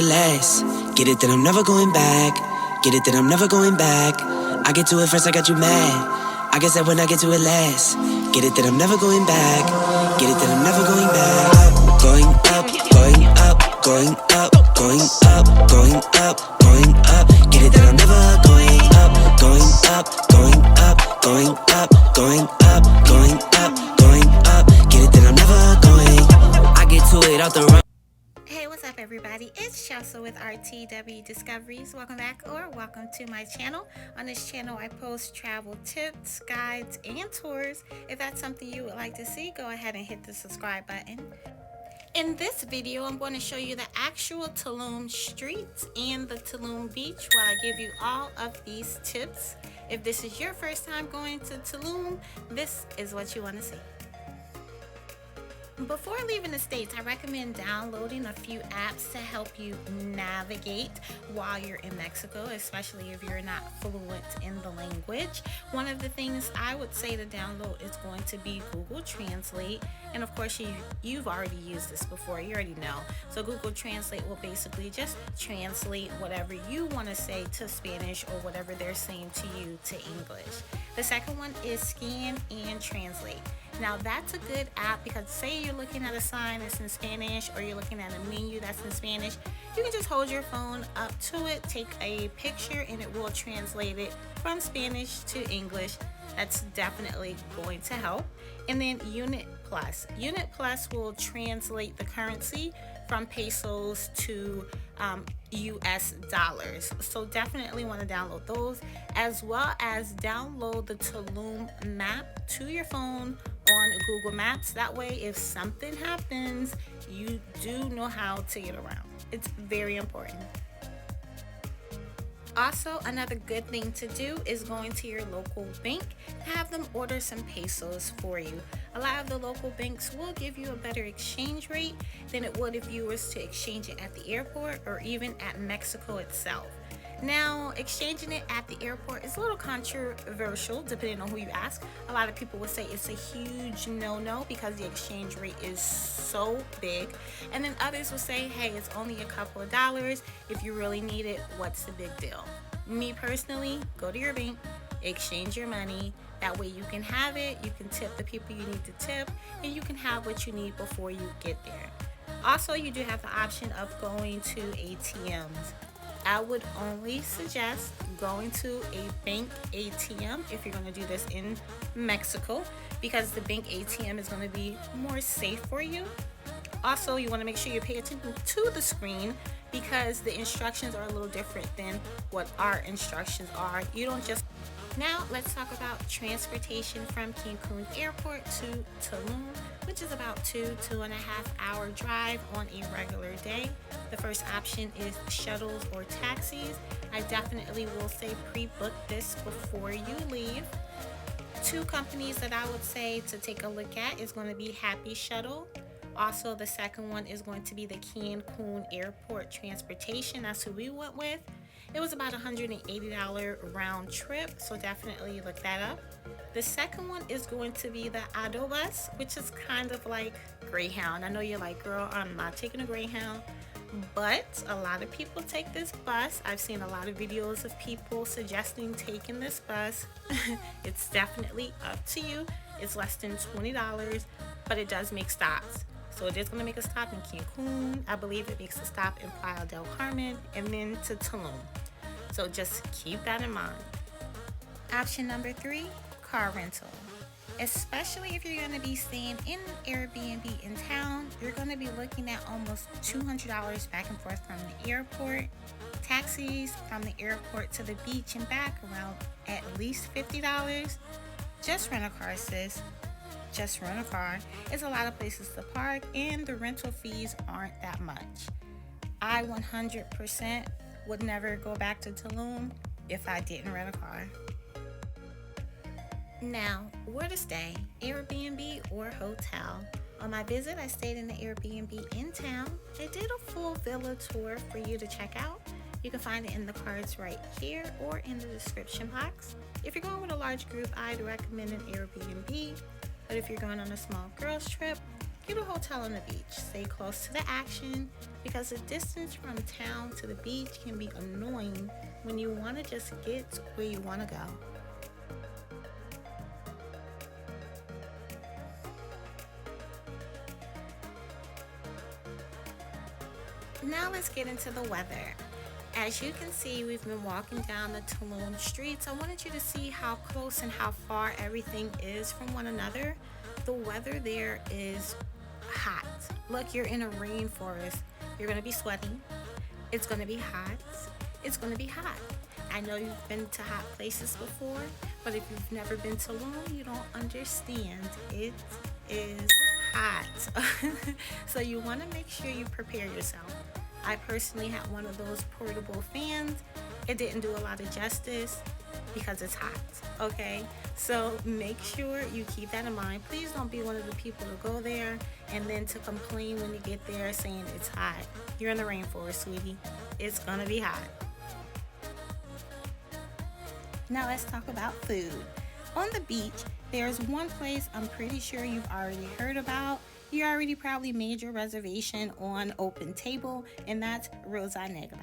Less. Get it that I'm never going back. Get it that I'm never going back. I get to it first, I got you mad. I guess that when I get to it last. Get it that I'm never going back. Get it that I'm never going back. Going up, going up, going up, going up, going up, going up. Get it that I'm never going up, going up, going up, going up, going up, going up, going up. Get it that I'm never going. I get to it out the run. Hey, what's up everybody? It's Shuttle with RTW Discoveries. Welcome back or welcome to my channel. On this channel I post travel tips, guides, and tours. If that's something you would like to see, go ahead and hit the subscribe button. In this video, I'm going to show you the actual Tulum streets and the Tulum beach while I give you all of these tips. If this is your first time going to Tulum, this is what you want to see. Before leaving the States, I recommend downloading a few apps to help you navigate while you're in Mexico, especially if you're not fluent in the language. One of the things I would say to download is going to be Google Translate. And of course, you've already used this before, you already know. So Google Translate will basically just translate whatever you want to say to Spanish or whatever they're saying to you to English. The second one is Scan and Translate. Now that's a good app because say you're looking at a sign that's in Spanish or you're looking at a menu that's in Spanish, you can just hold your phone up to it, take a picture, and it will translate it from Spanish to English. That's definitely going to help. And then Unit Plus. Unit Plus will translate the currency from pesos to US dollars. So definitely want to download those, as well as download the Tulum map to your phone on Google Maps. That way, if something happens, you do know how to get around. It's very important. Also, another good thing to do is going to your local bank to have them order some pesos for you. A lot of the local banks will give you a better exchange rate than it would if you was to exchange it at the airport or even at Mexico itself. Now, exchanging it at the airport is a little controversial depending on who you ask. A lot of people would say it's a huge no-no because the exchange rate is so big. And then others will say, hey, it's only a couple of dollars. If you really need it, what's the big deal? Me personally, go to your bank, exchange your money. That way you can have it, you can tip the people you need to tip, and you can have what you need before you get there. Also, you do have the option of going to ATMs. I would only suggest going to a bank ATM if you're going to do this in Mexico, because the bank ATM is going to be more safe for you. Also, you want to make sure you pay attention to the screen because the instructions are a little different than what our instructions are. You don't just... Now, let's talk about transportation from Cancun Airport to Tulum, which is about 2.5 hour drive on a regular day. The first option is shuttles or taxis. I definitely will say pre-book this before you leave. Two companies that I would say to take a look at is going to be Happy Shuttle. Also, the second one is going to be the Cancun Airport Transportation. That's who we went with. It was about $180 round trip, so definitely look that up. The second one is going to be the Ado bus, which is kind of like Greyhound. I know you're like, girl, I'm not taking a Greyhound, but a lot of people take this bus. I've seen a lot of videos of people suggesting taking this bus. It's definitely up to you. It's less than $20, but it does make stops. So it is going to make a stop in Cancun. I believe it makes a stop in Playa del Carmen and then to Tulum. So just keep that in mind. Option number 3, car rental. Especially if you're going to be staying in an Airbnb in town, you're going to be looking at almost $200 back and forth from the airport. Taxis from the airport to the beach and back around at least $50. Just rent a car, sis. Just rent a car. It's a lot of places to park and the rental fees aren't that much. I 100% would never go back to Tulum if I didn't rent a car. Now, where to stay? Airbnb or hotel? On my visit, I stayed in the Airbnb in town. They did a full villa tour for you to check out. You can find it in the cards right here or in the description box. If you're going with a large group, I'd recommend an Airbnb. But if you're going on a small girls trip, get a hotel on the beach. Stay close to the action because the distance from town to the beach can be annoying when you want to just get where you want to go. Now let's get into the weather. As you can see, we've been walking down the Tulum streets. I wanted you to see how close and how far everything is from one another. The weather there is hot. Look, you're in a rainforest. You're going to be sweating. It's going to be hot. It's going to be hot. I know you've been to hot places before, but if you've never been to Tulum, you don't understand. It is hot. So you want to make sure you prepare yourself. I personally had one of those portable fans. It didn't do a lot of justice because it's hot, okay? So make sure you keep that in mind. Please don't be one of the people to go there and then to complain when you get there saying it's hot. You're in the rainforest, sweetie. It's gonna be hot. Now let's talk about food. On the beach, there's one place I'm pretty sure you've already heard about. You already probably made your reservation on Open Table, and that's Rosa Negra.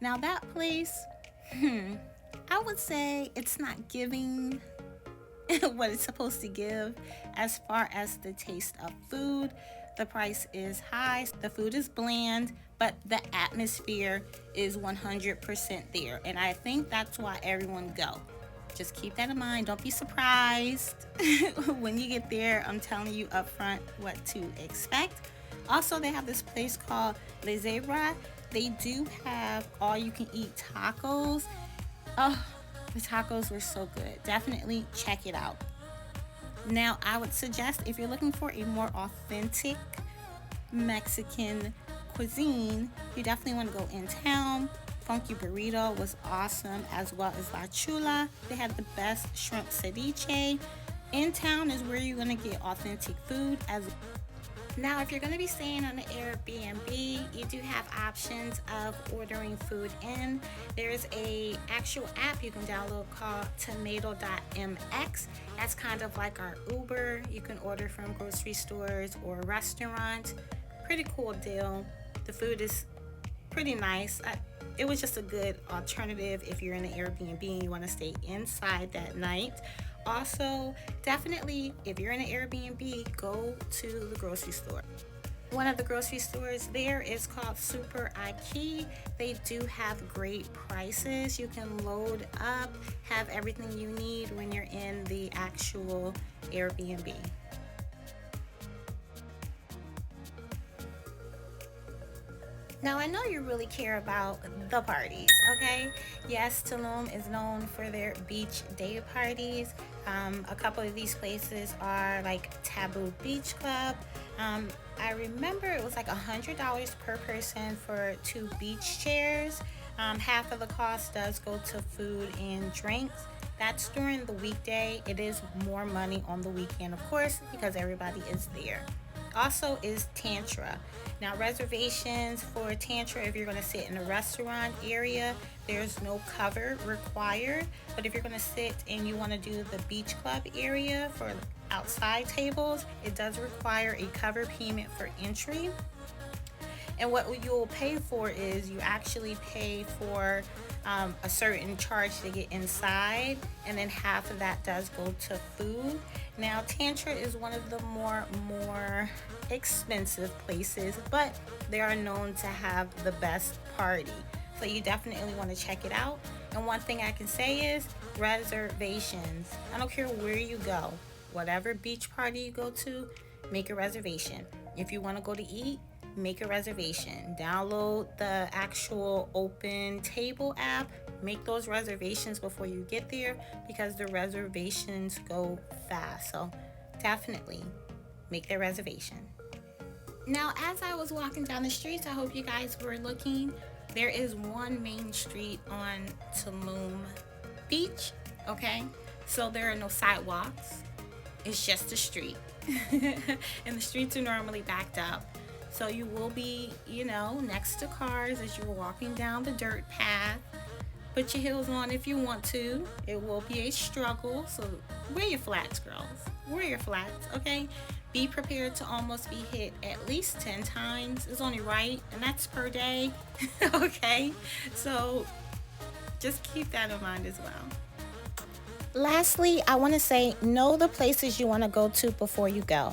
Now that place, I would say it's not giving what it's supposed to give as far as the taste of food. The price is high, the food is bland, but the atmosphere is 100% there. And I think that's why everyone go. Just keep that in mind. Don't be surprised when you get there. I'm telling you up front what to expect. Also, they have this place called Les Zebra. They do have all you can eat tacos. Oh, the tacos were so good. Definitely check it out. Now, I would suggest if you're looking for a more authentic Mexican cuisine, you definitely want to go in town. Funky Burrito was awesome, as well as La Chula. They had the best shrimp ceviche. In town is where you're going to get authentic food. Now, if you're going to be staying on the Airbnb, you do have options of ordering food in. There's a actual app you can download called tomato.mx. That's kind of like our Uber. You can order from grocery stores or restaurants. Pretty cool deal. The food is pretty nice. It was just a good alternative if you're in an Airbnb and you want to stay inside that night. Also, definitely, if you're in an Airbnb, go to the grocery store. One of the grocery stores there is called Super IKEA. They do have great prices. You can load up, have everything you need when you're in the actual Airbnb. Now, I know you really care about the parties, okay? Yes, Tulum is known for their beach day parties. A couple of these places are like Taboo Beach Club. I remember it was like $100 per person for 2 beach chairs. Half of the cost does go to food and drinks. That's during the weekday. It is more money on the weekend, of course, because everybody is there. Also is Trantra. Now, reservations for Trantra, if you're going to sit in a restaurant area, there's no cover required. But if you're going to sit and you want to do the beach club area for outside tables, it does require a cover payment for entry. And what you'll pay for is you actually pay for a certain charge to get inside, and then half of that does go to food. Now, Trantra is one of the more expensive places, but they are known to have the best party. So you definitely want to check it out. And one thing I can say is reservations. I don't care where you go, whatever beach party you go to, make a reservation. If you want to go to eat, make a reservation. Download the actual Open Table app. Make those reservations before you get there because the reservations go fast. So definitely make the reservation. Now, as I was walking down the streets, I hope you guys were looking. There is one main street on Tulum Beach, okay? So there are no sidewalks. It's just a street. And the streets are normally backed up. So you will be, next to cars as you're walking down the dirt path. Put your heels on if you want to. It will be a struggle. So wear your flats, girls. Wear your flats, okay? be prepared to almost be hit at least 10 times. It's only right, and that's per day. Okay, so just keep that in mind as well. Lastly, I want to say know the places you want to go to before you go.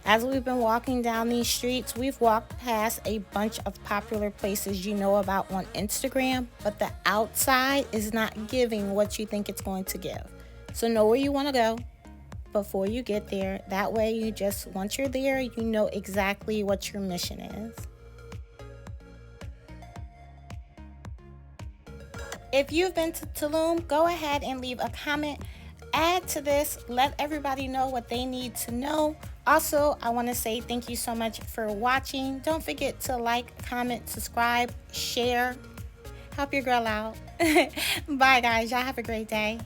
As we've been walking down these streets, we've walked past a bunch of popular places you know about on Instagram, but the outside is not giving what you think it's going to give. So know where you want to go before you get there. That way, once you're there, you know exactly what your mission is. If you've been to Tulum, go ahead and leave a comment. Add to this, let everybody know what they need to know. Also, I want to say thank you so much for watching. Don't forget to like, comment, subscribe, share. Help your girl out. Bye, guys. Y'all have a great day.